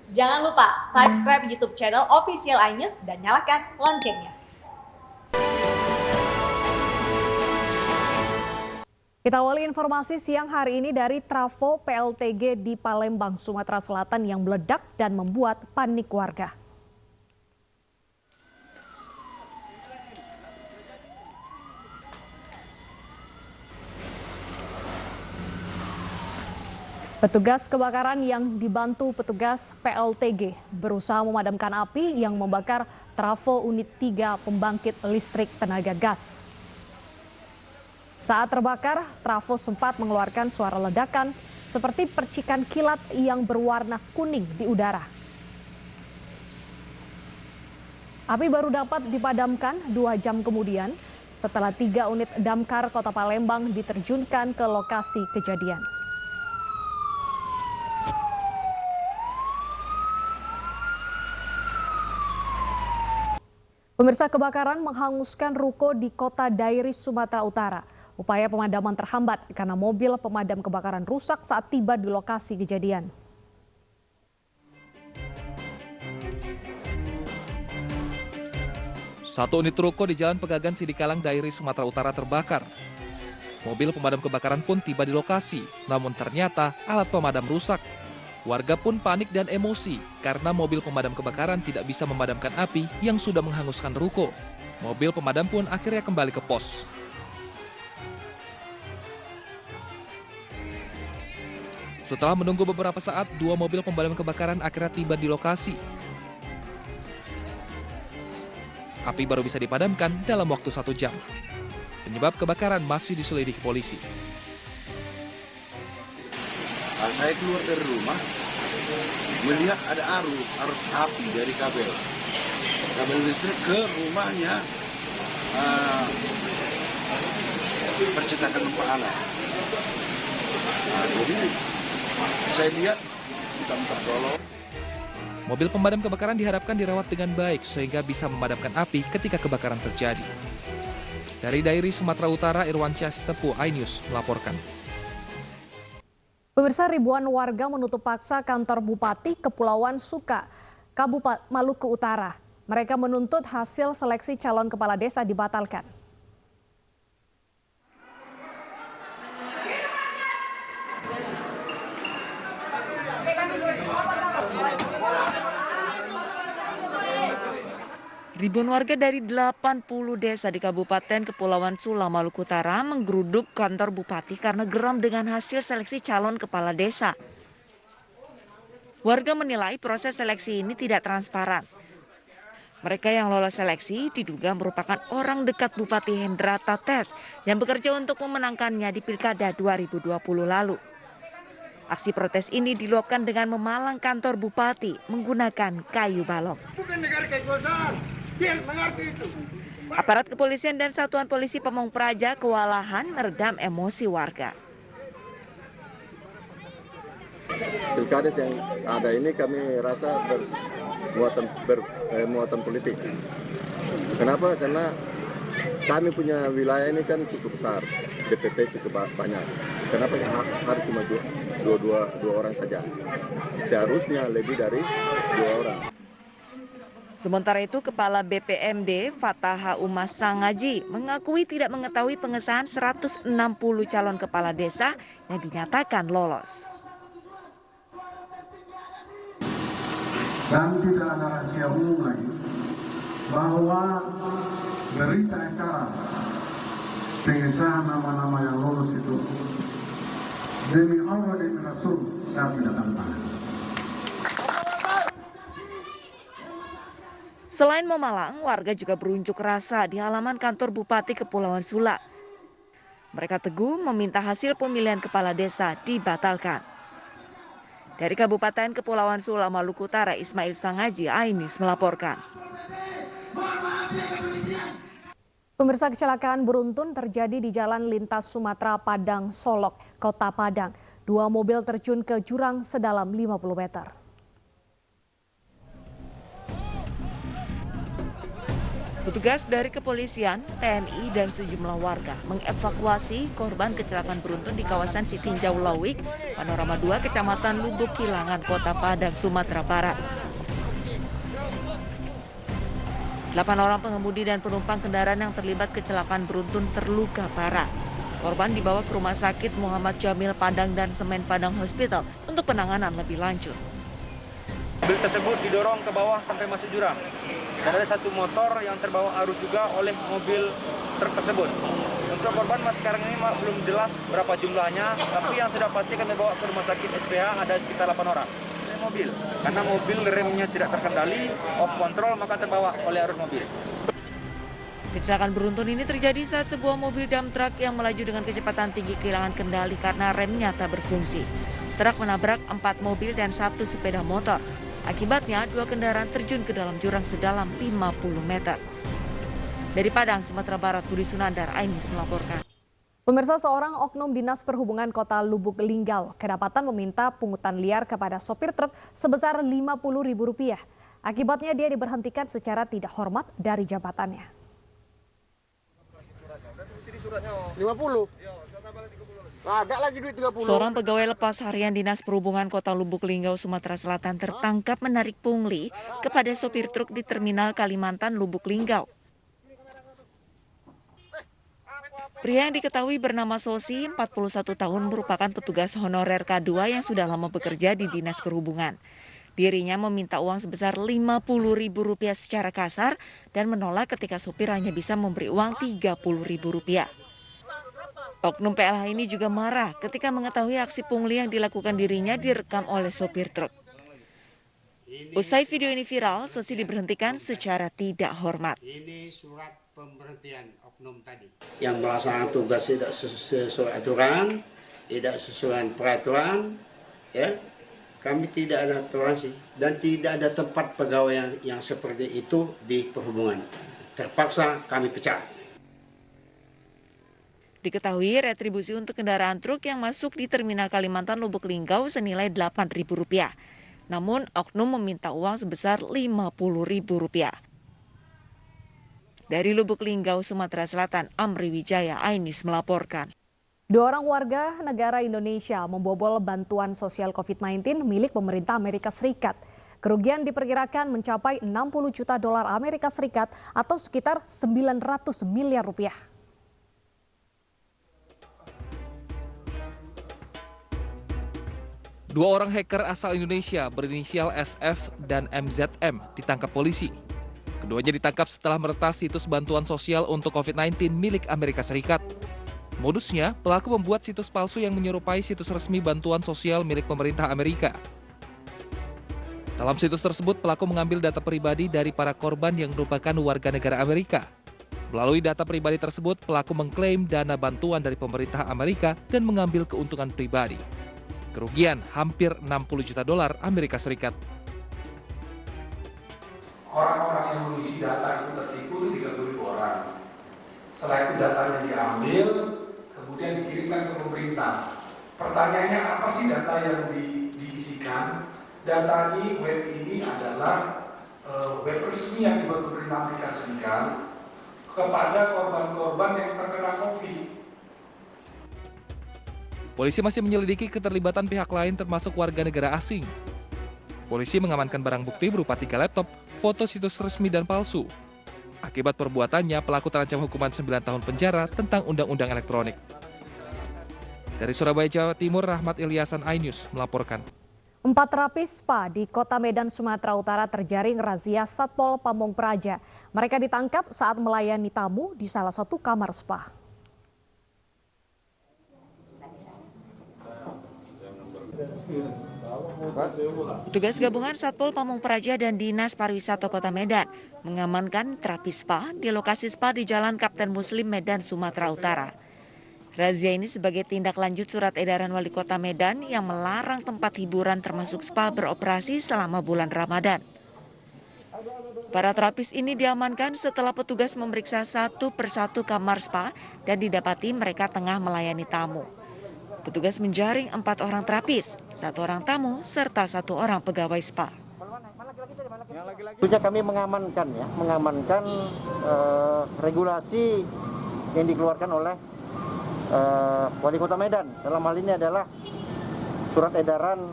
Jangan lupa subscribe YouTube channel Official iNews dan nyalakan loncengnya. Kita awali informasi siang hari ini dari trafo PLTG di Palembang, Sumatera Selatan yang meledak dan membuat panik warga. Petugas kebakaran yang dibantu petugas PLTG berusaha memadamkan api yang membakar trafo unit 3 pembangkit listrik tenaga gas. Saat terbakar, trafo sempat mengeluarkan suara ledakan seperti percikan kilat yang berwarna kuning di udara. Api baru dapat dipadamkan 2 jam kemudian setelah 3 unit damkar Kota Palembang diterjunkan ke lokasi kejadian. Pemirsa, kebakaran menghanguskan ruko di Kota Dairi, Sumatera Utara. Upaya pemadaman terhambat karena mobil pemadam kebakaran rusak saat tiba di lokasi kejadian. Satu unit ruko di Jalan Pegagan Sidikalang, Dairi, Sumatera Utara terbakar. Mobil pemadam kebakaran pun tiba di lokasi, namun ternyata alat pemadam rusak. Warga pun panik dan emosi karena mobil pemadam kebakaran tidak bisa memadamkan api yang sudah menghanguskan ruko. Mobil pemadam pun akhirnya kembali ke pos. Setelah menunggu beberapa saat, 2 mobil pemadam kebakaran akhirnya tiba di lokasi. Api baru bisa dipadamkan dalam waktu 1 jam. Penyebab kebakaran masih diselidiki polisi. Saya keluar dari rumah, melihat ada arus api dari kabel listrik ke rumahnya percetakan Pak Ala. Jadi saya lihat kita minta tolong. Mobil pemadam kebakaran diharapkan dirawat dengan baik sehingga bisa memadamkan api ketika kebakaran terjadi. Dari Dairi, Sumatera Utara, Irwansyah Sitepu, iNews melaporkan. Pemirsa, ribuan warga menutup paksa kantor Bupati Kepulauan Suka, Kabupaten Maluku Utara. Mereka menuntut hasil seleksi calon kepala desa dibatalkan. Ribuan warga dari 80 desa di Kabupaten Kepulauan Sula, Maluku Utara menggeruduk kantor bupati karena geram dengan hasil seleksi calon kepala desa. Warga menilai proses seleksi ini tidak transparan. Mereka yang lolos seleksi diduga merupakan orang dekat Bupati Hendra Tates yang bekerja untuk memenangkannya di Pilkada 2020 lalu. Aksi protes ini diluapkan dengan memalang kantor bupati menggunakan kayu balok. Bukan negara kekuasaan. Dia mengerti itu. Aparat kepolisian dan Satuan Polisi Pamong Praja kewalahan meredam emosi warga. Pilkades yang ada ini kami rasa bermuatan politik. Kenapa? Karena kami punya wilayah ini kan cukup besar, DPT cukup banyak. Kenapa harus cuma dua orang saja? Seharusnya lebih dari 2 orang. Sementara itu, Kepala BPMD Fataha Umas Sangaji mengakui tidak mengetahui pengesahan 160 calon kepala desa yang dinyatakan lolos. Dan tidak ada rahasia umum lagi bahwa berita acara pengesahan nama-nama yang lolos itu demi Allah dan Rasul saya tidak akan tahan. Selain memalang, warga juga berunjuk rasa di halaman kantor Bupati Kepulauan Sula. Mereka teguh meminta hasil pemilihan kepala desa dibatalkan. Dari Kabupaten Kepulauan Sula, Maluku Utara, Ismail Sangaji, iNews melaporkan. Pemirsa, kecelakaan beruntun terjadi di Jalan Lintas Sumatera Padang Solok, Kota Padang. 2 mobil terjun ke jurang sedalam 50 meter. Petugas dari kepolisian, TNI, dan sejumlah warga mengevakuasi korban kecelakaan beruntun di kawasan Sitinjau Lawik, Panorama 2, Kecamatan Lubuk Kilangan, Kota Padang, Sumatera Barat. 8 orang pengemudi dan penumpang kendaraan yang terlibat kecelakaan beruntun terluka parah. Korban dibawa ke Rumah Sakit Muhammad Jamil Padang dan Semen Padang Hospital untuk penanganan lebih lanjut. Mobil tersebut didorong ke bawah sampai masuk jurang. Dan ada satu motor yang terbawa arus juga oleh mobil truk tersebut. Untuk korban sekarang ini belum jelas berapa jumlahnya, tapi yang sudah pasti kami bawa ke Rumah Sakit SPH ada sekitar 8 orang. Mobil, karena mobil remnya tidak terkendali, off control, maka terbawa oleh arus mobil. Kecelakaan beruntun ini terjadi saat sebuah mobil dump truck yang melaju dengan kecepatan tinggi kehilangan kendali karena remnya tak berfungsi. Truk menabrak 4 mobil dan 1 sepeda motor. Akibatnya, 2 kendaraan terjun ke dalam jurang sedalam 50 meter. Dari Padang, Sumatera Barat, Budi Sunandar, Ainis melaporkan. Pemirsa, seorang oknum Dinas Perhubungan Kota Lubuk Linggau kedapatan meminta pungutan liar kepada sopir truk sebesar Rp50.000. Akibatnya dia diberhentikan secara tidak hormat dari jabatannya. 50. Ada lagi duit 30. Seorang pegawai lepas harian Dinas Perhubungan Kota Lubuk Linggau, Sumatera Selatan tertangkap menarik pungli kepada sopir truk di Terminal Kalimantan Lubuk Linggau. Pria yang diketahui bernama Sosi, 41 tahun, merupakan petugas honorer K2 yang sudah lama bekerja di Dinas Perhubungan. Dirinya meminta uang sebesar Rp50.000 secara kasar dan menolak ketika sopir hanya bisa memberi uang Rp30.000. Oknum PLH ini juga marah ketika mengetahui aksi pungli yang dilakukan dirinya direkam oleh sopir truk. Usai video ini viral, Sosi diberhentikan secara tidak hormat. Ini surat pemberhentian oknum tadi. Yang melaksanakan tugas tidak sesuai aturan, tidak sesuai peraturan, ya. Kami tidak ada toleransi dan tidak ada tempat pegawai yang seperti itu di perhubungan. Terpaksa kami pecat. Diketahui retribusi untuk kendaraan truk yang masuk di Terminal Kalimantan Lubuk Linggau senilai Rp8.000. Namun oknum meminta uang sebesar Rp50.000. Dari Lubuk Linggau, Sumatera Selatan, Amri Wijaya, Ainis melaporkan. 2 orang warga negara Indonesia membobol bantuan sosial COVID-19 milik pemerintah Amerika Serikat. Kerugian diperkirakan mencapai $60 juta Amerika Serikat atau sekitar Rp900 miliar. 2 orang hacker asal Indonesia berinisial SF dan MZM ditangkap polisi. Keduanya ditangkap setelah meretas situs bantuan sosial untuk COVID-19 milik Amerika Serikat. Modusnya, pelaku membuat situs palsu yang menyerupai situs resmi bantuan sosial milik pemerintah Amerika. Dalam situs tersebut, pelaku mengambil data pribadi dari para korban yang merupakan warga negara Amerika. Melalui data pribadi tersebut, pelaku mengklaim dana bantuan dari pemerintah Amerika dan mengambil keuntungan pribadi. Kerugian hampir $60 juta Amerika Serikat. Orang-orang yang mengisi data itu tertipu itu 30.000 orang. Setelah itu datanya diambil, kemudian dikirimkan ke pemerintah. Pertanyaannya apa sih data yang diisikan? Data di web ini adalah web resmi yang dibuat pemerintah Amerika Serikat kepada korban-korban yang terkena COVID. Polisi masih menyelidiki keterlibatan pihak lain termasuk warga negara asing. Polisi mengamankan barang bukti berupa 3 laptop, foto situs resmi dan palsu. Akibat perbuatannya, pelaku terancam hukuman 9 tahun penjara tentang Undang-Undang Elektronik. Dari Surabaya, Jawa Timur, Rahmat Ilyasan, iNews melaporkan. 4 terapis spa di Kota Medan, Sumatera Utara terjaring razia Satpol Pamong Praja. Mereka ditangkap saat melayani tamu di salah satu kamar spa. Petugas gabungan Satpol Pamong Praja dan Dinas Pariwisata Kota Medan mengamankan terapis spa di lokasi spa di Jalan Kapten Muslim, Medan, Sumatera Utara. Razia ini sebagai tindak lanjut surat edaran Wali Kota Medan yang melarang tempat hiburan termasuk spa beroperasi selama bulan Ramadan. Para terapis ini diamankan setelah petugas memeriksa satu persatu kamar spa dan didapati mereka tengah melayani tamu. Petugas menjaring 4 orang terapis, 1 orang tamu, serta 1 orang pegawai spa. Tentunya kami mengamankan regulasi yang dikeluarkan oleh Wali Kota Medan. Dalam hal ini adalah surat edaran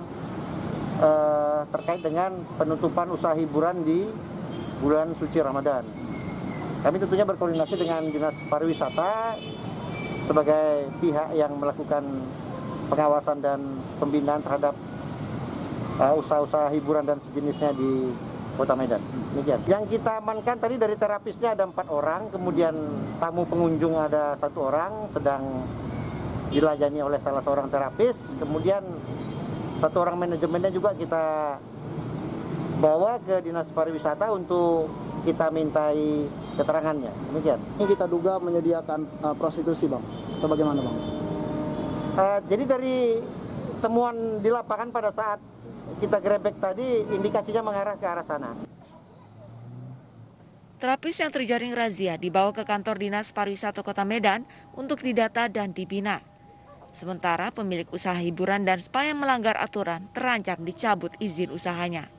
terkait dengan penutupan usaha hiburan di bulan suci Ramadan. Kami tentunya berkoordinasi dengan Dinas Pariwisata sebagai pihak yang melakukan pengawasan dan pembinaan terhadap usaha-usaha hiburan dan sejenisnya di Kota Medan. Demikian. Yang kita amankan tadi dari terapisnya ada 4 orang, kemudian tamu pengunjung ada 1 orang sedang dilayani oleh salah seorang terapis, kemudian 1 orang manajemennya juga kita bawa ke Dinas Pariwisata untuk kita mintai keterangannya. Demikian. Ini kita duga menyediakan prostitusi, Bang. Atau bagaimana, Bang? Jadi dari temuan di lapangan pada saat kita grebek tadi, indikasinya mengarah ke arah sana. Terapis yang terjaring razia dibawa ke kantor Dinas Pariwisata Kota Medan untuk didata dan dibina. Sementara pemilik usaha hiburan dan spa yang melanggar aturan terancam dicabut izin usahanya.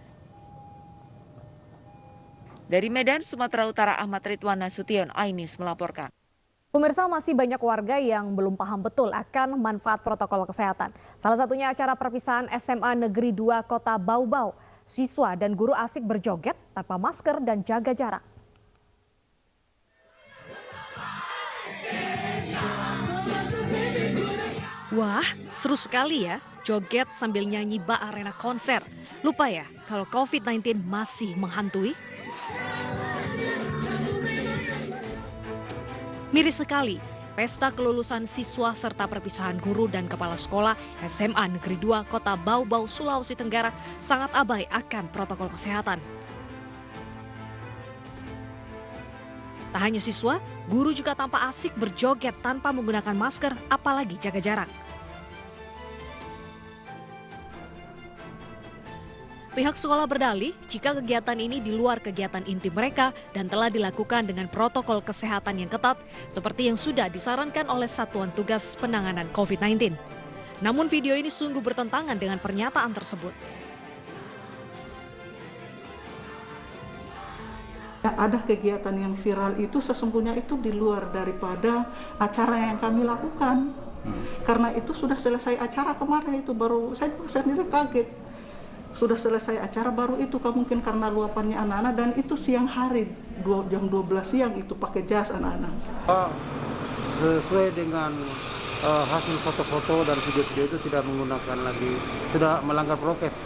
Dari Medan, Sumatera Utara, Ahmad Ridwan Nasution, iNews melaporkan. Pemirsa, masih banyak warga yang belum paham betul akan manfaat protokol kesehatan. Salah satunya acara perpisahan SMA Negeri 2 Kota Bau-Bau. Siswa dan guru asik berjoget tanpa masker dan jaga jarak. Wah, seru sekali ya, joget sambil nyanyi bak arena konser. Lupa ya, kalau COVID-19 masih menghantui? Miris sekali, pesta kelulusan siswa serta perpisahan guru dan kepala sekolah SMA Negeri 2 Kota Bau-Bau, Sulawesi Tenggara sangat abai akan protokol kesehatan. Tak hanya siswa, guru juga tampak asik berjoget tanpa menggunakan masker, apalagi jaga jarak. Pihak sekolah berdalih jika kegiatan ini di luar kegiatan inti mereka dan telah dilakukan dengan protokol kesehatan yang ketat seperti yang sudah disarankan oleh Satuan Tugas Penanganan COVID-19. Namun video ini sungguh bertentangan dengan pernyataan tersebut. Ada kegiatan yang viral itu sesungguhnya itu di luar daripada acara yang kami lakukan. Karena itu sudah selesai acara kemarin itu baru saya sendiri kaget. Sudah selesai acara baru itu mungkin karena luapannya anak-anak dan itu siang hari jam 12 siang itu pakai jas anak-anak. Sesuai dengan hasil foto-foto dan video-video itu tidak menggunakan lagi, sudah melanggar prokes.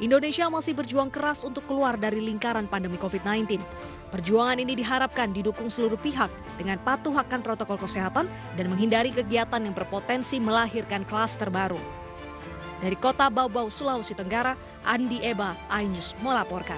Indonesia masih berjuang keras untuk keluar dari lingkaran pandemi COVID-19. Perjuangan ini diharapkan didukung seluruh pihak dengan patuh akan protokol kesehatan dan menghindari kegiatan yang berpotensi melahirkan klaster baru. Dari Kota Bau-Bau, Sulawesi Tenggara, Andi Eba, iNews melaporkan.